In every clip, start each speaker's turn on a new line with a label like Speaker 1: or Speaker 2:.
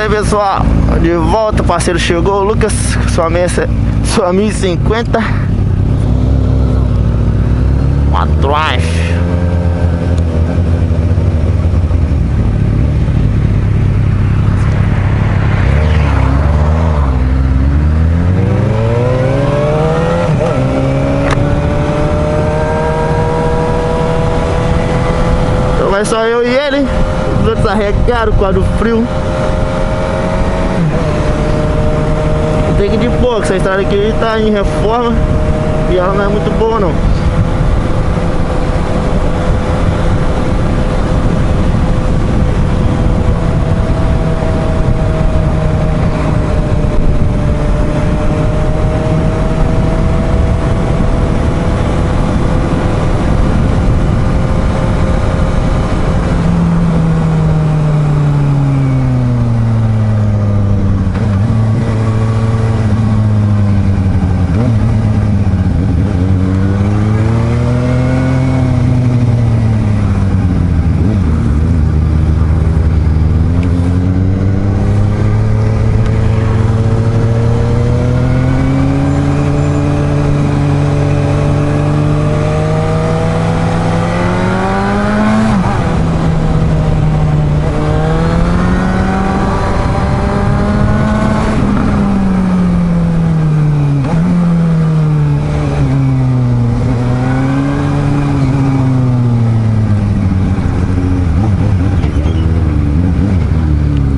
Speaker 1: aí, pessoal, de volta, o parceiro chegou, o Lucas, sua 1050 uma trash. Então vai só eu e ele, os outros arregaram com do frio. Tem que ir de pouco, essa estrada aqui tá em reforma e ela não é muito boa não.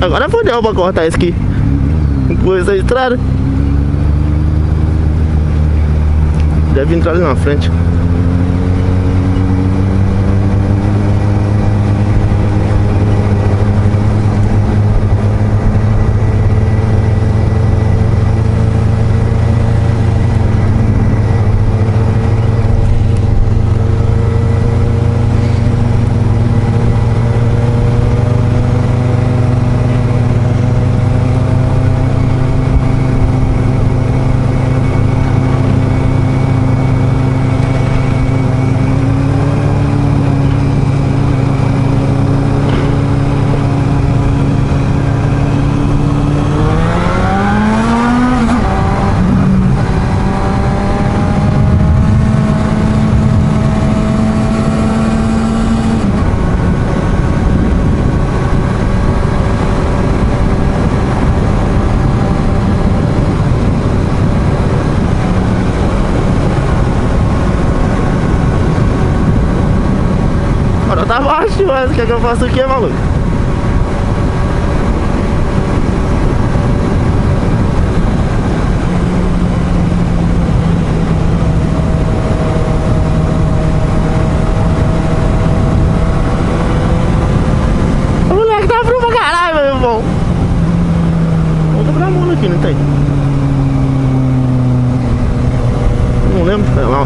Speaker 1: Agora fodeu pra cortar isso aqui com essa estrada. Deve entrar ali na frente. Tá baixo, mas o que é que eu faço aqui, maluco? O moleque tá frio pra caralho, meu irmão. Vamos dobrar a mão aqui, não tem? Não lembro, sei lá.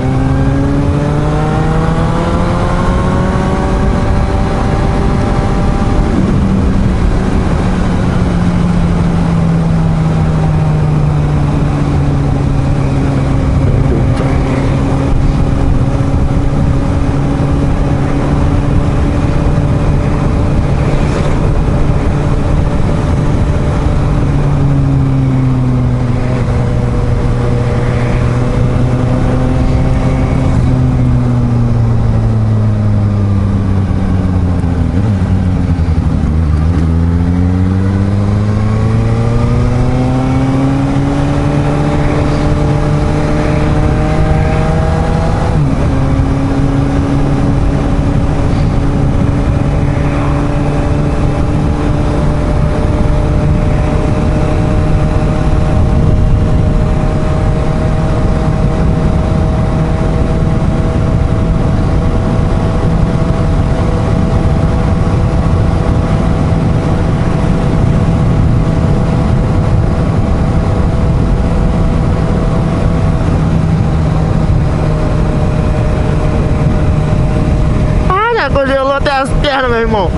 Speaker 1: Congelou até as pernas, meu irmão.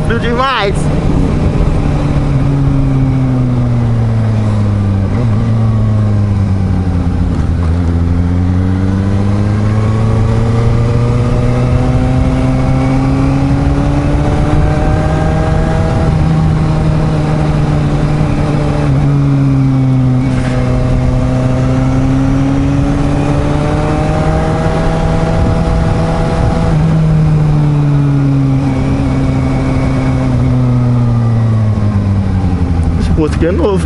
Speaker 1: Frio demais. posto aqui é novo.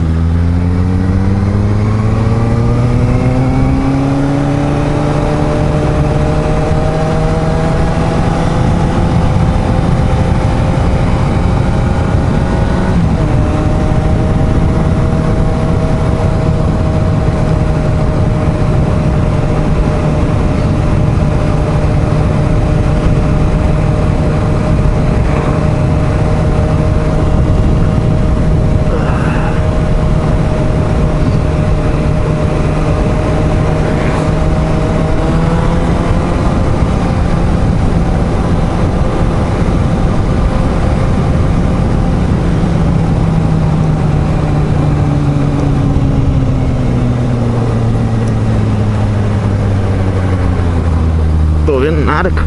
Speaker 1: Tô vendo nada, cara.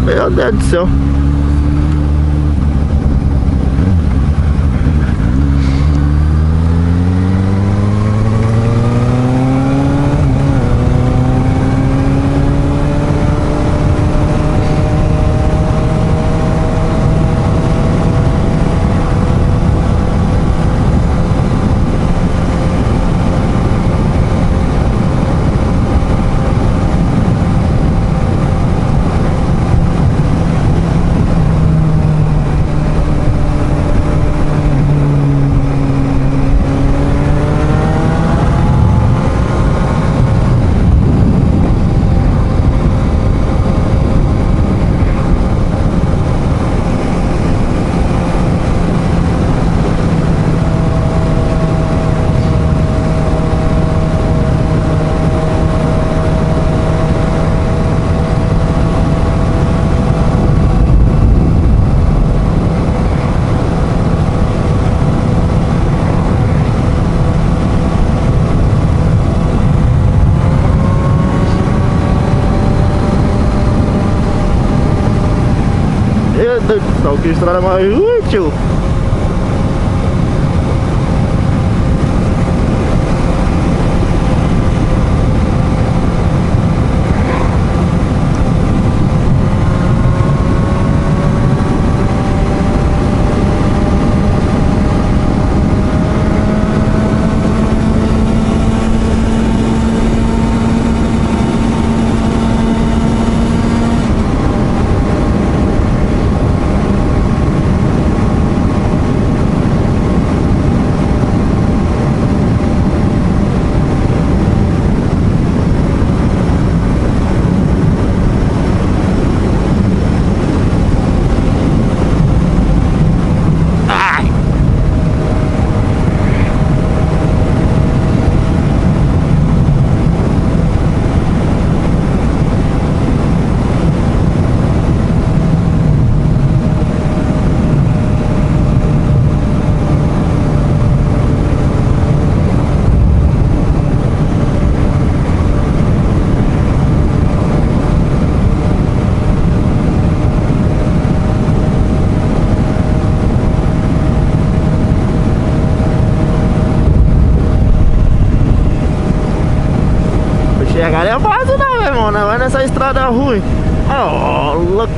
Speaker 1: Meu Deus do céu. Meu Deus do céu, que estrada mais útil. Chegar é fácil não, meu irmão, né? Vai nessa estrada ruim. Oh, louco.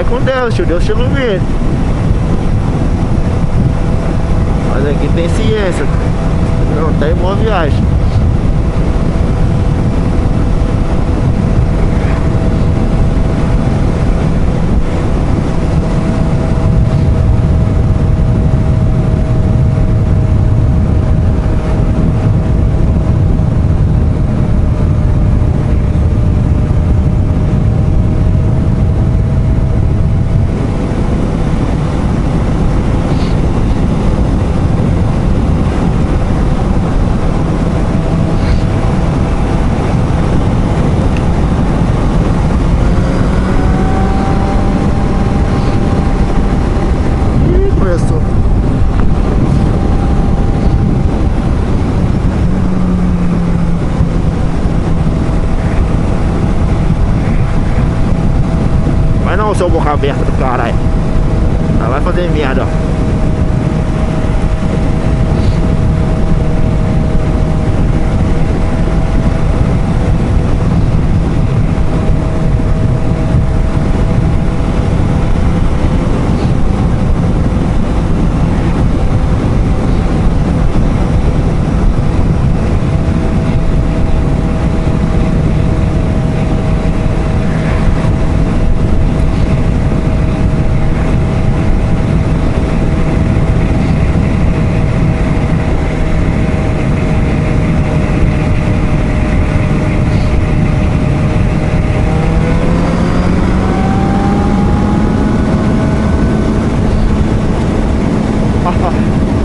Speaker 1: Vai com Deus, tio. Deus te ilumine. Mas aqui tem ciência. Não tem boa viagem. O seu boca aberta do caralho. Ela vai fazer merda, ó.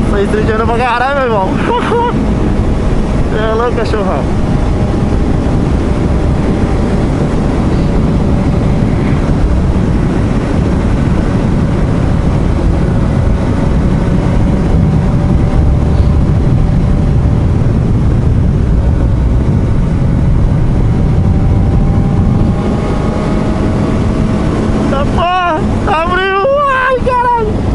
Speaker 1: Tô estrujando pra caralho, meu irmão. É louco, cachorrão. Tá porra! Abriu! Ai, caralho!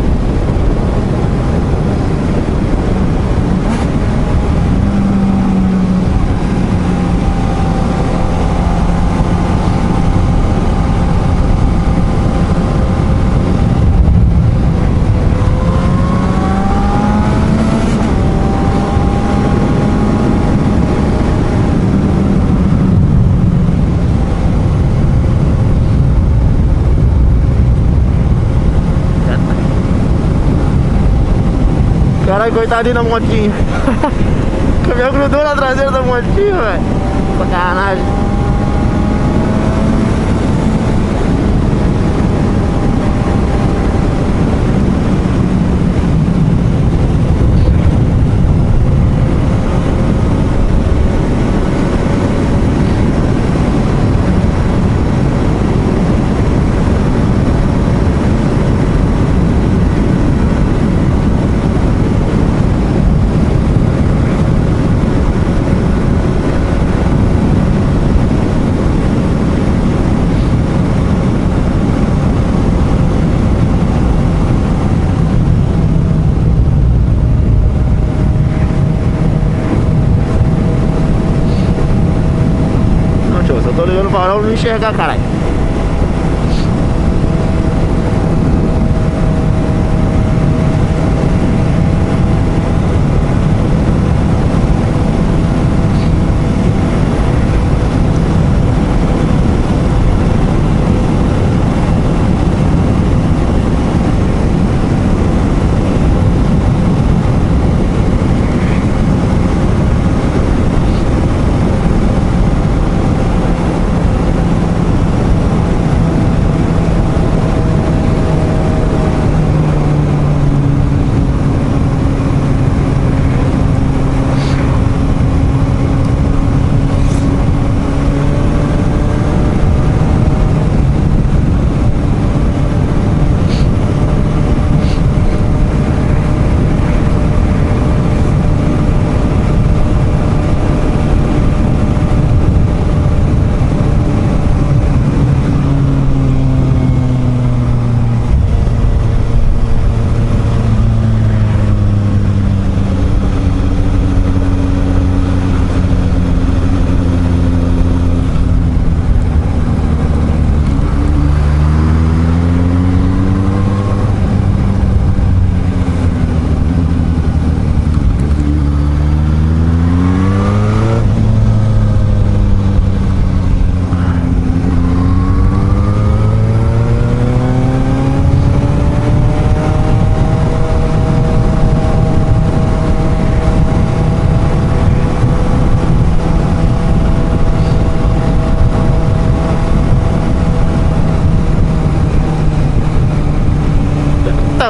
Speaker 1: Caralho, coitadinho da motinha. O caminhão grudou na traseira da motinha, velho. Sacanagem. Eu tô ligando o farol pra não enxergar, caralho.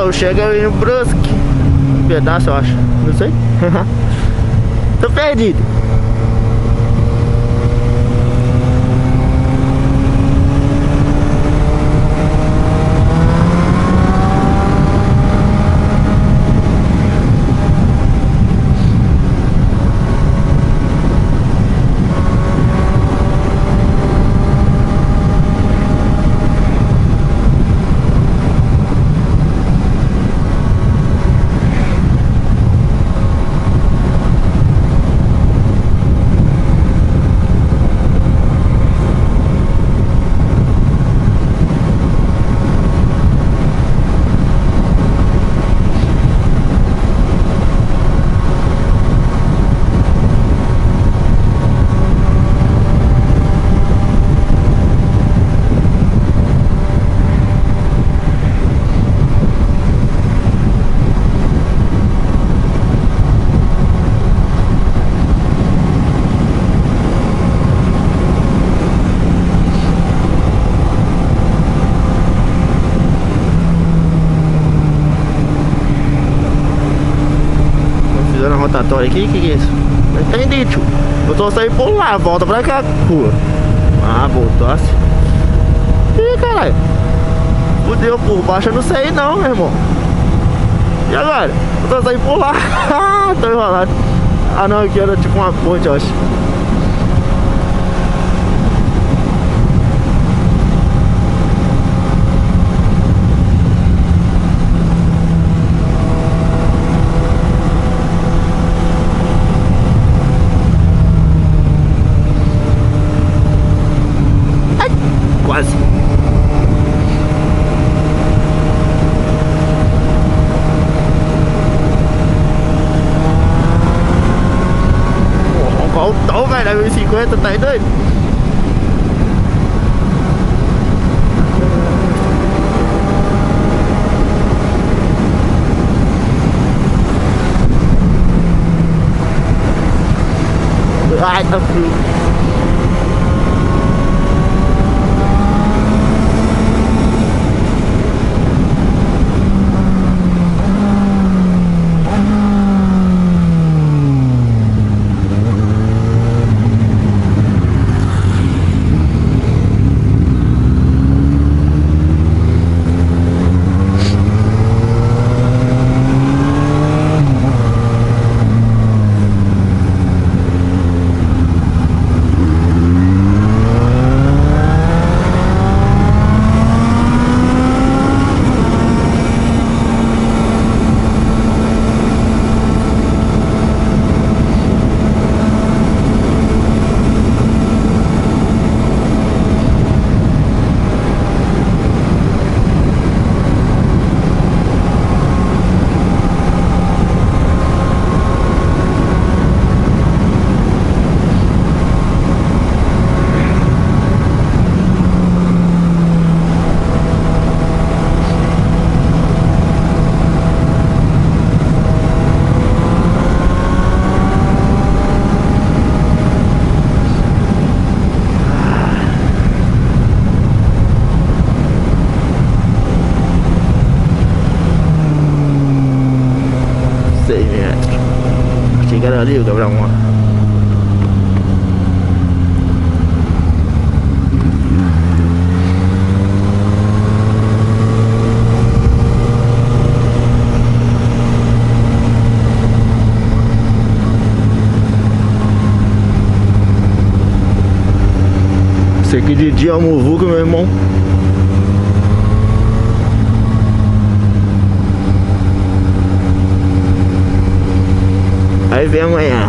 Speaker 1: Então, chega em Brusque. Um pedaço, eu acho. Não sei. Tô perdido. Rotatória aqui, que é isso? Não entendi, tio. Eu tô saindo por lá, volta pra cá, rua. Ah, voltou assim. Ih, caralho. Fudeu por baixo, eu não sei não, meu irmão. E agora? Eu tô saindo por lá. Tô enrolado. Ah não, aqui era tipo uma ponte, eu acho. Quase. Voltou, velho, é 1050, tá aí doido? Ai, tá frio. Chegaram ali, o Gabriel Mora. Esse aqui de dia é o muvuca, meu irmão. Aí vem amanhã.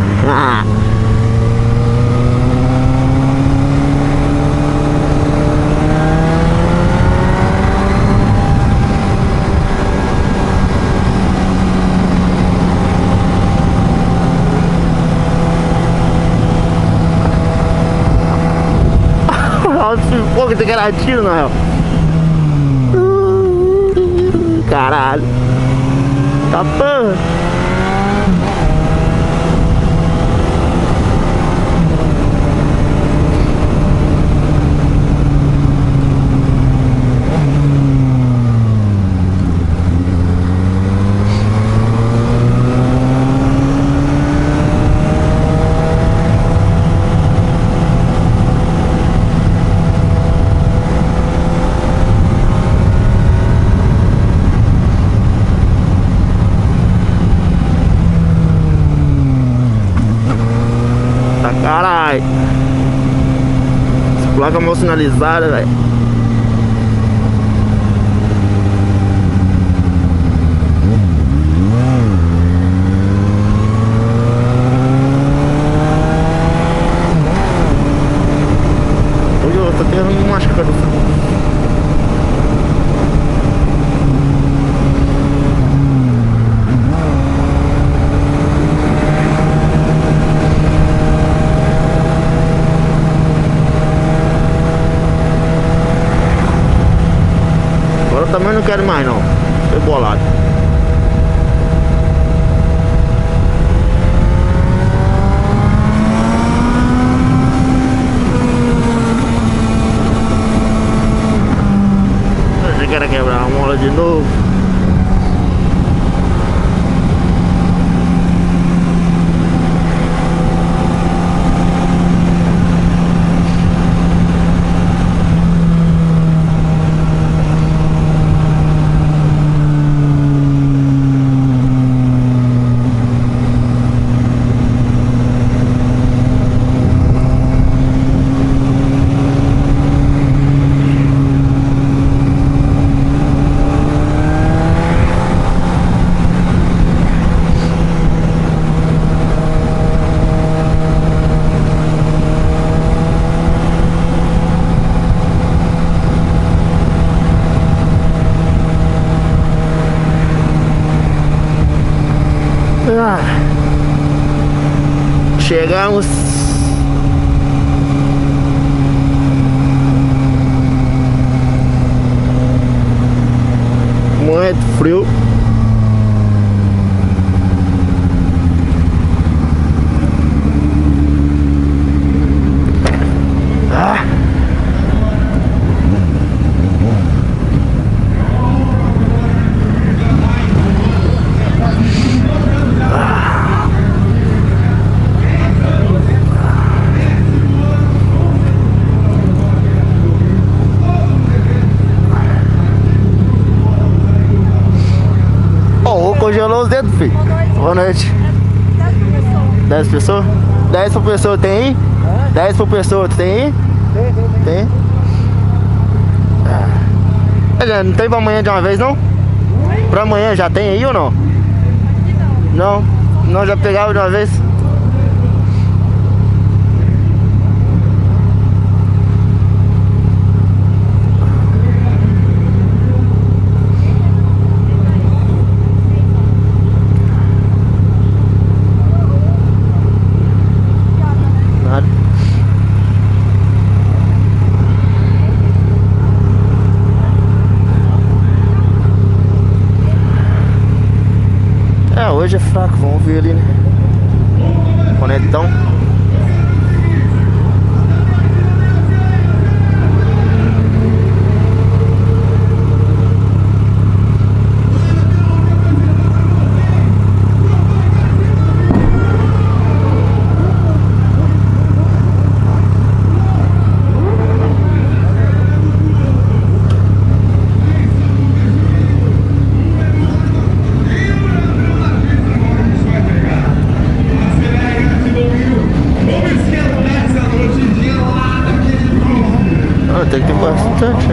Speaker 1: Pô, que você quer dar tiro, na real. Caralho. Tá porra. Placa mal sinalizada, velho. Hoje eu tô tendo uma machucado. Também não quero mais não. Foi bolado. Achei que era quebrar a mola de novo. Chegamos. Muito frio. Congelou os dedos, filho. Boa noite. 10 pessoas? 10 por pessoa tem aí? 10 por pessoa, tem aí? Tem. Não tem pra amanhã de uma vez, não? Pra amanhã já tem aí ou não? Não? Não, já pegava de uma vez? Hoje é fraco, vamos ver ali, né? Conectão. Tem que ter bastante.